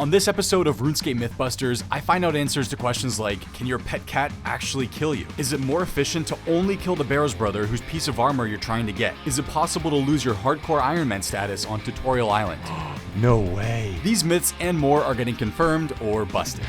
On this episode of RuneScape Mythbusters, I find out answers to questions like, can your pet cat actually kill you? Is it more efficient to only kill the Barrow's brother whose piece of armor you're trying to get? Is it possible to lose your hardcore Iron Man status on Tutorial Island? No way. These myths and more are getting confirmed or busted.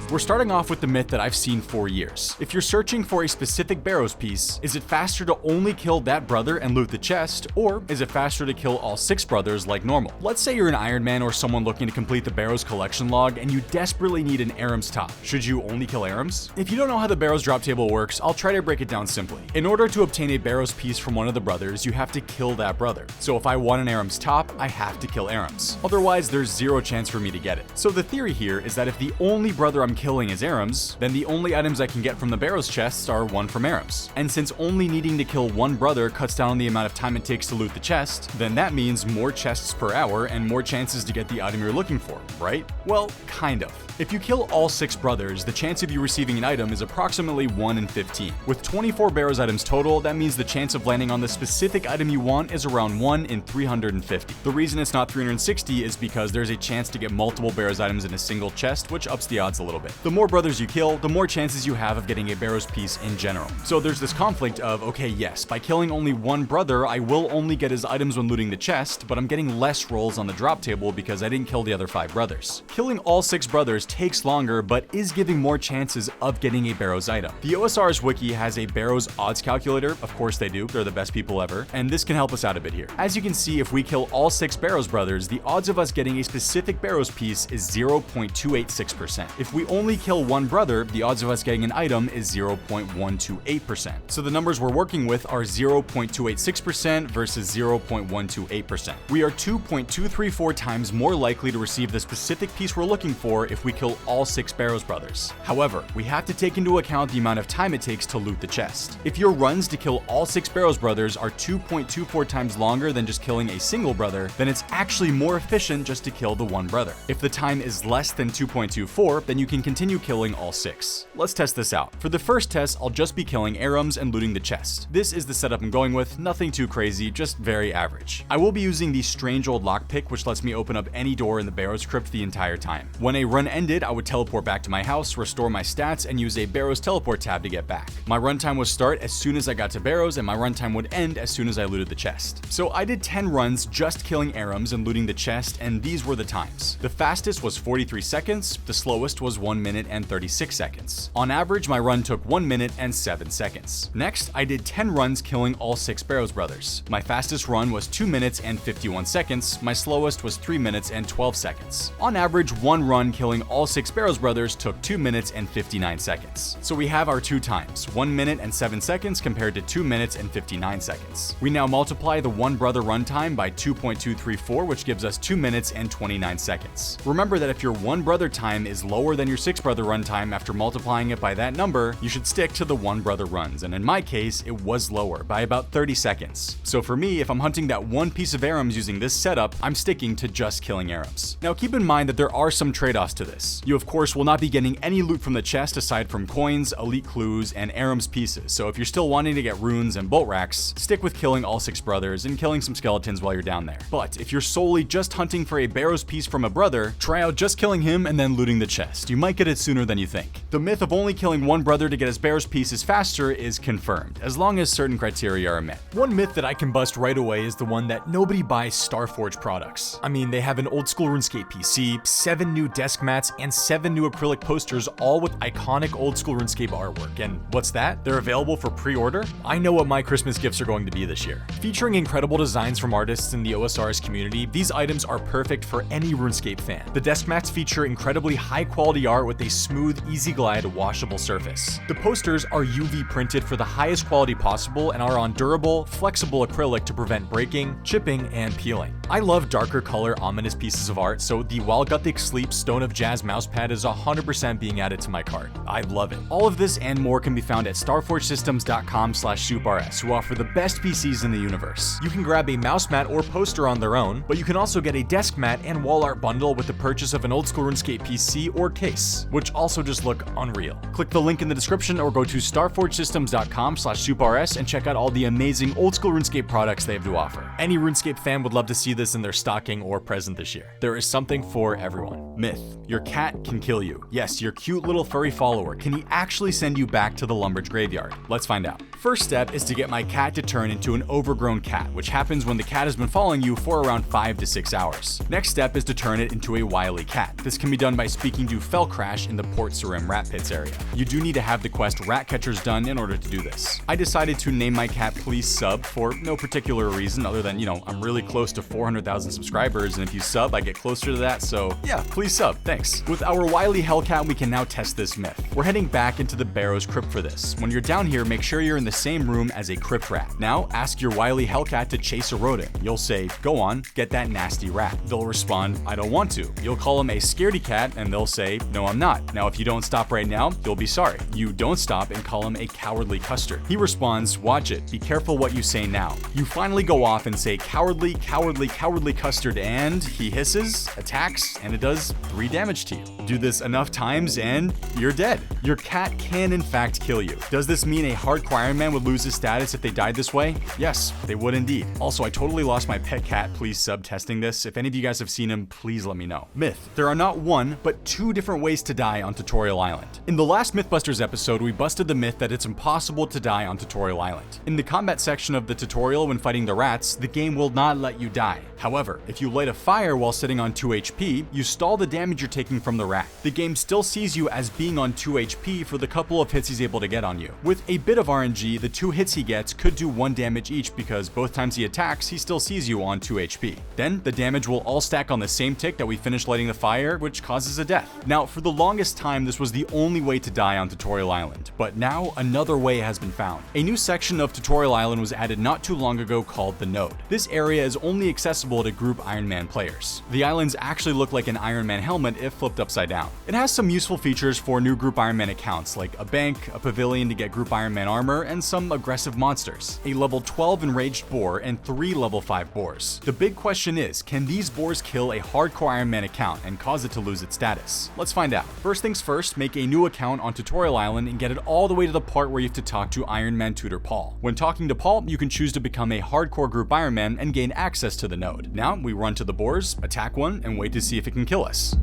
We're starting off with the myth that I've seen for years. If you're searching for a specific Barrows piece, is it faster to only kill that brother and loot the chest, or is it faster to kill all 6 brothers like normal? Let's say you're an Iron Man or someone looking to complete the Barrows collection log and you desperately need an Aram's top. Should you only kill Arams? If you don't know how the Barrows drop table works, I'll try to break it down simply. In order to obtain a Barrows piece from one of the brothers, you have to kill that brother. So if I want an Aram's top, I have to kill Arams. Otherwise, there's zero chance for me to get it. So the theory here is that if the only brother I'm killing is Arams, then the only items I can get from the Barrows chests are one from Arams. And since only needing to kill one brother cuts down on the amount of time it takes to loot the chest, then that means more chests per hour and more chances to get the item you're looking for, right? Well, kind of. If you kill all 6 brothers, the chance of you receiving an item is approximately 1 in 15. With 24 Barrows items total, that means the chance of landing on the specific item you want is around 1 in 350. The reason it's not 360 is because there's a chance to get multiple Barrows items in a single chest, which ups the odds a little bit. The more brothers you kill, the more chances you have of getting a Barrows piece in general. So there's this conflict of, okay, yes, by killing only one brother, I will only get his items when looting the chest, but I'm getting less rolls on the drop table because I didn't kill the other 5 brothers. Killing all 6 brothers takes longer, but is giving more chances of getting a Barrows item. The OSRS wiki has a Barrows odds calculator. Of course they do, they're the best people ever, and this can help us out a bit here. As you can see, if we kill all 6 Barrows brothers, the odds of us getting a specific Barrows piece is 0.286%. If we only kill one brother, the odds of us getting an item is 0.128%. So the numbers we're working with are 0.286% versus 0.128%. We are 2.234 times more likely to receive the specific piece we're looking for if we kill all 6 Barrows brothers. However, we have to take into account the amount of time it takes to loot the chest. If your runs to kill all 6 Barrows brothers are 2.24 times longer than just killing a single brother, then it's actually more efficient just to kill the one brother. If the time is less than 2.24, then you can continue killing all 6. Let's test this out. For the first test, I'll just be killing Arams and looting the chest. This is the setup I'm going with, nothing too crazy, just very average. I will be using the strange old lockpick, which lets me open up any door in the Barrows crypt the entire time. When a run ended, I would teleport back to my house, restore my stats, and use a Barrows teleport tab to get back. My runtime would start as soon as I got to Barrows, and my runtime would end as soon as I looted the chest. So I did 10 runs just killing Arams and looting the chest, and these were the times. The fastest was 43 seconds, the slowest was 1 minute and 36 seconds. On average, my run took 1 minute and 7 seconds. Next, I did 10 runs killing all 6 Barrows brothers. My fastest run was 2 minutes and 51 seconds, my slowest was 3 minutes and 12 seconds. On average, one run killing all 6 Barrows brothers took 2 minutes and 59 seconds. So we have our 2 times, 1 minute and 7 seconds compared to 2 minutes and 59 seconds. We now multiply the one brother runtime by 2.234, which gives us 2 minutes and 29 seconds. Remember that if your one brother time is lower than your 6 brother runtime after multiplying it by that number, you should stick to the one brother runs, and in my case, it was lower by about 30 seconds. So for me, if I'm hunting that one piece of Arams using this setup, I'm sticking to just killing Arams. Now keep in mind that there are some trade-offs to this. You of course will not be getting any loot from the chest aside from coins, elite clues, and Arams pieces, so if you're still wanting to get runes and bolt racks, stick with killing all 6 brothers and killing some skeletons while you're down there. But if you're solely just hunting for a Barrows piece from a brother, try out just killing him and then looting the chest. You might get it sooner than you think. The myth of only killing one brother to get his Barrows pieces faster is confirmed, as long as certain criteria are met. One myth that I can bust right away is the one that nobody buys Starforge products. I mean, they have an old school RuneScape PC, 7 new desk mats, and 7 new acrylic posters, all with iconic old school RuneScape artwork. And what's that? They're available for pre-order? I know what my Christmas gifts are going to be this year. Featuring incredible designs from artists in the OSRS community, these items are perfect for any RuneScape fan. The desk mats feature incredibly high quality art with a smooth, easy glide, washable surface. The posters are UV printed for the highest quality possible and are on durable, flexible acrylic to prevent breaking, chipping, and peeling. I love darker color ominous pieces of art, so the While Gothic Sleep Stone of Jazz mousepad is 100% being added to my cart. I love it. All of this and more can be found at starforgesystems.com/SoupRS, who offer the best PCs in the universe. You can grab a mouse mat or poster on their own, but you can also get a desk mat and wall art bundle with the purchase of an old school RuneScape PC or case. this, which also just look unreal. Click the link in the description or go to starforgesystems.com/SoupRS and check out all the amazing old school RuneScape products they have to offer. Any RuneScape fan would love to see this in their stocking or present this year. There is something for everyone. Myth: your cat can kill you. Yes, your cute little furry follower. Can he actually send you back to the Lumbridge graveyard? Let's find out. First step is to get my cat to turn into an overgrown cat, which happens when the cat has been following you for around 5 to 6 hours. Next step is to turn it into a wily cat. This can be done by speaking to Fellcrash in the Port Sarim rat pits area. You do need to have the quest Rat Catchers done in order to do this. I decided to name my cat Please Sub for no particular reason other than, I'm really close to 400,000 subscribers, and if you sub, I get closer to that, so yeah, please sub, thanks. With our wily Hellcat, we can now test this myth. We're heading back into the Barrows Crypt for this. When you're down here, make sure you're in the same room as a crypt rat. Now, ask your wily Hellcat to chase a rodent. You'll say, go on, get that nasty rat. They'll respond, I don't want to. You'll call them a scaredy cat, and they'll say, no, I'm not. Now, if you don't stop right now, you'll be sorry. You don't stop and call him a cowardly custard. He responds, watch it, be careful what you say now. You finally go off and say, cowardly, cowardly, cowardly custard, and he hisses, attacks, and it does 3 damage to you. Do this enough times and you're dead. Your cat can in fact kill you. Does this mean a hardcore Iron Man would lose his status if they died this way? Yes, they would indeed. Also, I totally lost my pet cat. Please sub testing this. If any of you guys have seen him, please let me know. Myth: there are not 1, but 2 different ways to die on Tutorial Island. In the last Mythbusters episode, we busted the myth that it's impossible to die on Tutorial Island. In the combat section of the tutorial when fighting the rats, the game will not let you die. However, if you light a fire while sitting on 2 HP, you stall the damage you're taking from the rat. The game still sees you as being on 2 HP for the couple of hits he's able to get on you. With a bit of RNG, the 2 hits he gets could do 1 damage each because both times he attacks, he still sees you on 2 HP. Then, the damage will all stack on the same tick that we finished lighting the fire, which causes a death. Now, for the longest time, this was the only way to die on Tutorial Island, but now another way has been found. A new section of Tutorial Island was added not too long ago called the Node. This area is only accessible to group Iron Man players. The islands actually look like an Iron Man helmet if flipped upside down. It has some useful features for new group Iron Man accounts, like a bank, a pavilion to get group Iron Man armor, and some aggressive monsters. A level 12 enraged boar and 3 level 5 boars. The big question is, can these boars kill a hardcore Iron Man account and cause it to lose its status? Let's find out. First things first, make a new account on Tutorial Island and get it all the way to the part where you have to talk to Iron Man tutor Paul. When talking to Paul, you can choose to become a hardcore group Iron Man and gain access to the node. Now, we run to the boars, attack one, and wait to see if it can kill us.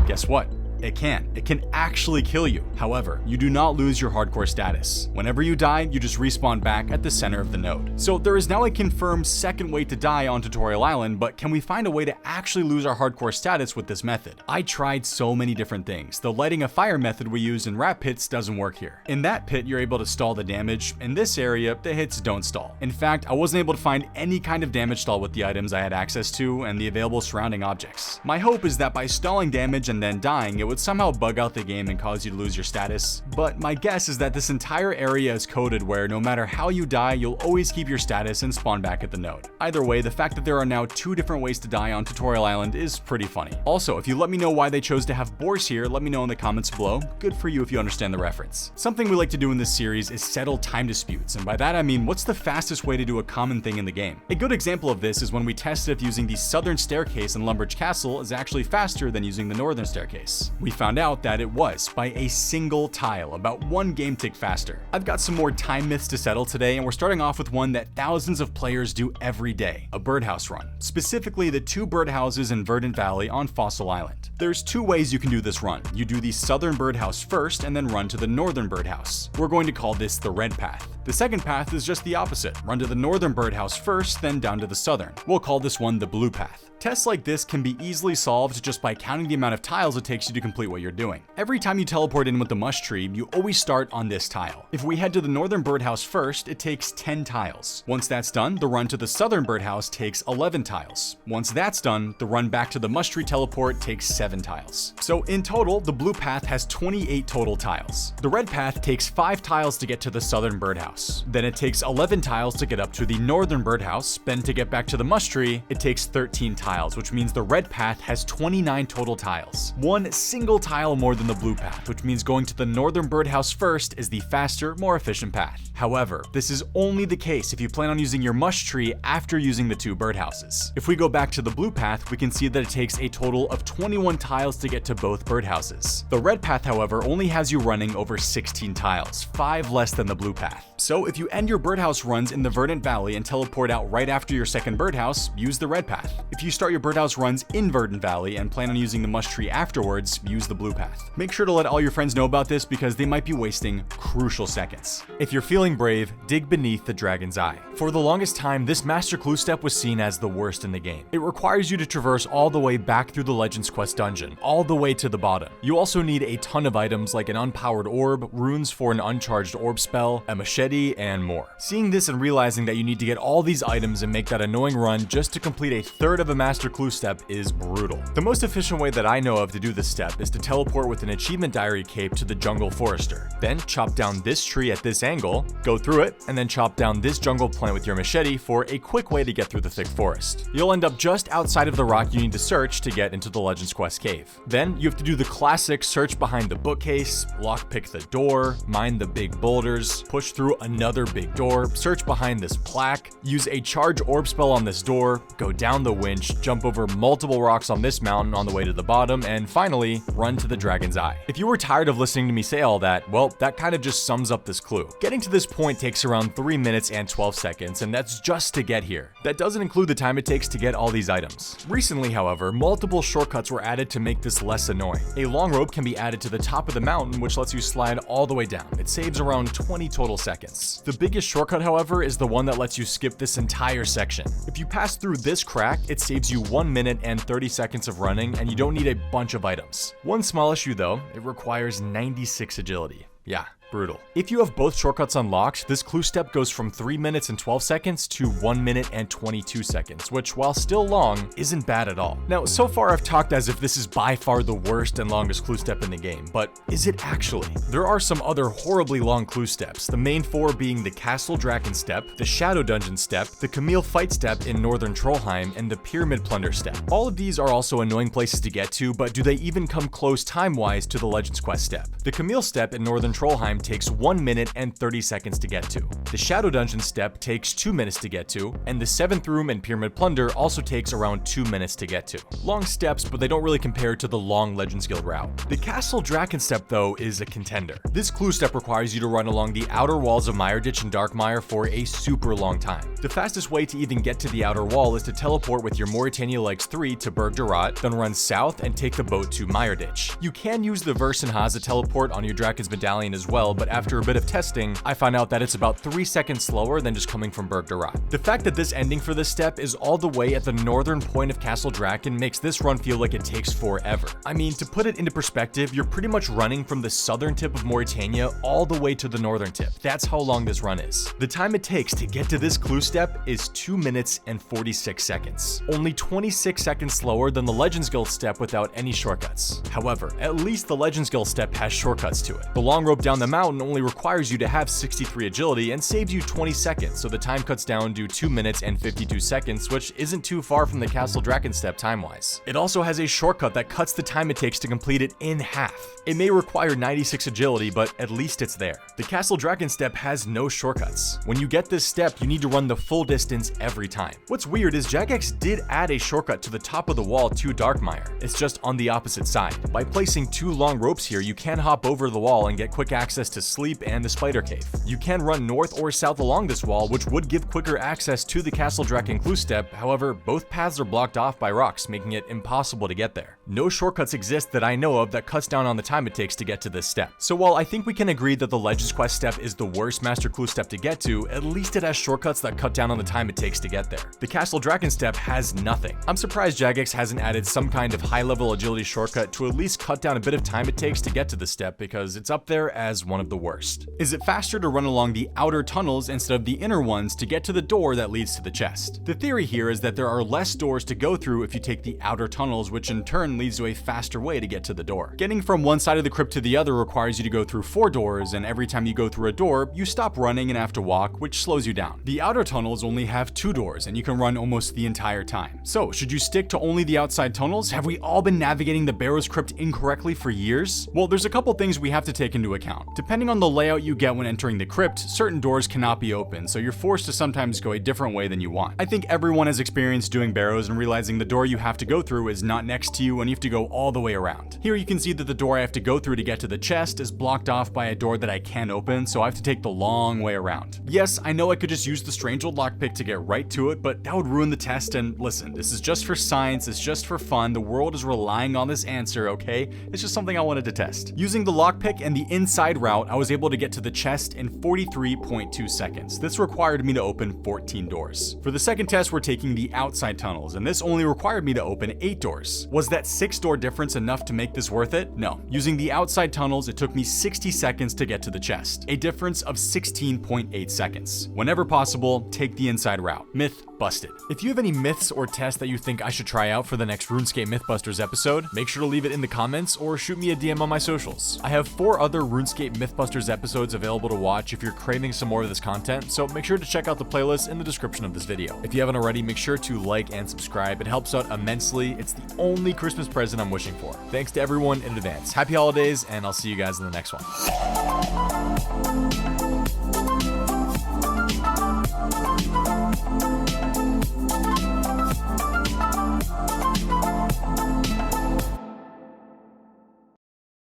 Guess what? It can. It can actually kill you. However, you do not lose your hardcore status. Whenever you die, you just respawn back at the center of the node. So there is now a confirmed second way to die on Tutorial Island, but can we find a way to actually lose our hardcore status with this method? I tried so many different things. The lighting a fire method we use in rat pits doesn't work here. In that pit, you're able to stall the damage. In this area, the hits don't stall. In fact, I wasn't able to find any kind of damage stall with the items I had access to and the available surrounding objects. My hope is that by stalling damage and then dying, it would somehow bug out the game and cause you to lose your status, but my guess is that this entire area is coded where no matter how you die, you'll always keep your status and spawn back at the node. Either way, the fact that there are now 2 different ways to die on Tutorial Island is pretty funny. Also, if you let me know why they chose to have boars here, let me know in the comments below. Good for you if you understand the reference. Something we like to do in this series is settle time disputes, and by that I mean what's the fastest way to do a common thing in the game. A good example of this is when we tested if using the southern staircase in Lumbridge Castle is actually faster than using the northern staircase. We found out that it was, by a single tile, about 1 game tick faster. I've got some more time myths to settle today, and we're starting off with one that thousands of players do every day, a birdhouse run. Specifically, the 2 birdhouses in Verdant Valley on Fossil Island. There's 2 ways you can do this run. You do the southern birdhouse first, and then run to the northern birdhouse. We're going to call this the red path. The second path is just the opposite. Run to the northern birdhouse first, then down to the southern. We'll call this one the blue path. Tests like this can be easily solved just by counting the amount of tiles it takes you to complete what you're doing. Every time you teleport in with the mush tree, you always start on this tile. If we head to the northern birdhouse first, it takes 10 tiles. Once that's done, the run to the southern birdhouse takes 11 tiles. Once that's done, the run back to the mush tree teleport takes 7 7 tiles. So in total, the blue path has 28 total tiles. The red path takes 5 tiles to get to the southern birdhouse. Then it takes 11 tiles to get up to the northern birdhouse. Then to get back to the mush tree, it takes 13 tiles, which means the red path has 29 total tiles. One single tile more than the blue path, which means going to the northern birdhouse first is the faster, more efficient path. However, this is only the case if you plan on using your mush tree after using the 2 birdhouses. If we go back to the blue path, we can see that it takes a total of 21 tiles to get to both birdhouses. The red path, however, only has you running over 16 tiles, 5 less than the blue path. So if you end your birdhouse runs in the Verdant Valley and teleport out right after your second birdhouse, use the red path. If you start your birdhouse runs in Verdant Valley and plan on using the mush tree afterwards, use the blue path. Make sure to let all your friends know about this because they might be wasting crucial seconds. If you're feeling brave, dig beneath the Dragon's Eye. For the longest time, this master clue step was seen as the worst in the game. It requires you to traverse all the way back through the Legends Quest dungeon, all the way to the bottom. You also need a ton of items like an unpowered orb, runes for an uncharged orb spell, a machete, and more. Seeing this and realizing that you need to get all these items and make that annoying run just to complete a third of a master clue step is brutal. The most efficient way that I know of to do this step is to teleport with an achievement diary cape to the jungle forester. Then chop down this tree at this angle, go through it, and then chop down this jungle plant with your machete for a quick way to get through the thick forest. You'll end up just outside of the rock you need to search to get into the Legends Quest cave. Then you have to do the classic search behind the bookcase, lockpick the door, mine the big boulders, push through another big door, search behind this plaque, use a charge orb spell on this door, go down the winch, jump over multiple rocks on this mountain on the way to the bottom, and finally, run to the Dragon's Eye. If you were tired of listening to me say all that, well, that kind of just sums up this clue. Getting to this point takes around 3 minutes and 12 seconds, and that's just to get here. That doesn't include the time it takes to get all these items. Recently, however, multiple shortcuts were added to make this less annoying. A long rope can be added to the top of the mountain, which lets you slide all the way down. It saves around 20 total seconds. The biggest shortcut, however, is the one that lets you skip this entire section. If you pass through this crack, it saves you 1 minute and 30 seconds of running, and you don't need a bunch of items. One small issue though, it requires 96 agility. Yeah, brutal. If you have both shortcuts unlocked, this clue step goes from 3 minutes and 12 seconds to 1 minute and 22 seconds, which while still long, isn't bad at all. Now, so far I've talked as if this is by far the worst and longest clue step in the game, but is it actually? There are some other horribly long clue steps, the main 4 being the Castle Draken step, the Shadow Dungeon step, the Camille Fight step in Northern Trollheim, and the Pyramid Plunder step. All of these are also annoying places to get to, but do they even come close time-wise to the Legends Quest step? The Camille step in Northern Trollheim takes 1 minute and 30 seconds to get to. The Shadow Dungeon step takes 2 minutes to get to, and the 7th room and Pyramid Plunder also takes around 2 minutes to get to. Long steps, but they don't really compare to the long Legends Guild route. The Castle Draken step, though, is a contender. This clue step requires you to run along the outer walls of Mireditch and Darkmire for a super long time. The fastest way to even get to the outer wall is to teleport with your Mauritania Legs 3 to Berg Durat, then run south and take the boat to Mireditch. You can use the Versenhaza teleport on your Draken's Medallion as well, but after a bit of testing, I found out that it's about 3 seconds slower than just coming from Berg Durat. The fact that this ending for this step is all the way at the northern point of Castle Draken makes this run feel like it takes forever. I mean, to put it into perspective, you're pretty much running from the southern tip of Mauritania all the way to the northern tip. That's how long this run is. The time it takes to get to this clue step is 2 minutes and 46 seconds. Only 26 seconds slower than the Legends Guild step without any shortcuts. However, at least the Legends Guild step has shortcuts to it. The long rope down the mountain only requires you to have 63 agility and saves you 20 seconds, so the time cuts down to 2 minutes and 52 seconds, which isn't too far from the Castle Draken step time-wise. It also has a shortcut that cuts the time it takes to complete it in half. It may require 96 agility, but at least it's there. The Castle Draken step has no shortcuts. When you get this step, you need to run the full distance every time. What's weird is Jagex did add a shortcut to the top of the wall to Darkmire. It's just on the opposite side. By placing 2 long ropes here, you can hop over the wall and get quick access to Sleep and the Spider Cave. You can run north or south along this wall, which would give quicker access to the Castle Draken clue step. However, both paths are blocked off by rocks, making it impossible to get there. No shortcuts exist that I know of that cuts down on the time it takes to get to this step. So while I think we can agree that the Legends Quest step is the worst master clue step to get to, at least it has shortcuts that cut down on the time it takes to get there. The Castle Draken step has nothing. I'm surprised Jagex hasn't added some kind of high-level agility shortcut to at least cut down a bit of time it takes to get to this step, because it's up there as one one of the worst. Is it faster to run along the outer tunnels instead of the inner ones to get to the door that leads to the chest? The theory here is that there are less doors to go through if you take the outer tunnels, which in turn leads to a faster way to get to the door. Getting from one side of the crypt to the other requires you to go through 4 doors, and every time you go through a door, you stop running and have to walk, which slows you down. The outer tunnels only have 2 doors, and you can run almost the entire time. So, should you stick to only the outside tunnels? Have we all been navigating the Barrows Crypt incorrectly for years? Well, there's a couple things we have to take into account. Depending on the layout you get when entering the crypt, certain doors cannot be opened, so you're forced to sometimes go a different way than you want. I think everyone has experienced doing Barrows and realizing the door you have to go through is not next to you and you have to go all the way around. Here you can see that the door I have to go through to get to the chest is blocked off by a door that I can open, so I have to take the long way around. Yes, I know I could just use the strange old lockpick to get right to it, but that would ruin the test, and listen, this is just for science, it's just for fun, the world is relying on this answer, okay? It's just something I wanted to test. Using the lockpick and the inside route, I was able to get to the chest in 43.2 seconds. This required me to open 14 doors. For the second test, we're taking the outside tunnels, and this only required me to open 8 doors. Was that 6-door difference enough to make this worth it? No. Using the outside tunnels, it took me 60 seconds to get to the chest, a difference of 16.8 seconds. Whenever possible, take the inside route. Myth busted. If you have any myths or tests that you think I should try out for the next RuneScape Mythbusters episode, make sure to leave it in the comments or shoot me a DM on my socials. I have 4 other RuneScape Mythbusters episodes available to watch if you're craving some more of this content, so make sure to check out the playlist in the description of this video. If you haven't already, make sure to like and subscribe. It helps out immensely. It's the only Christmas present I'm wishing for. Thanks to everyone in advance. Happy holidays, and I'll see you guys in the next one.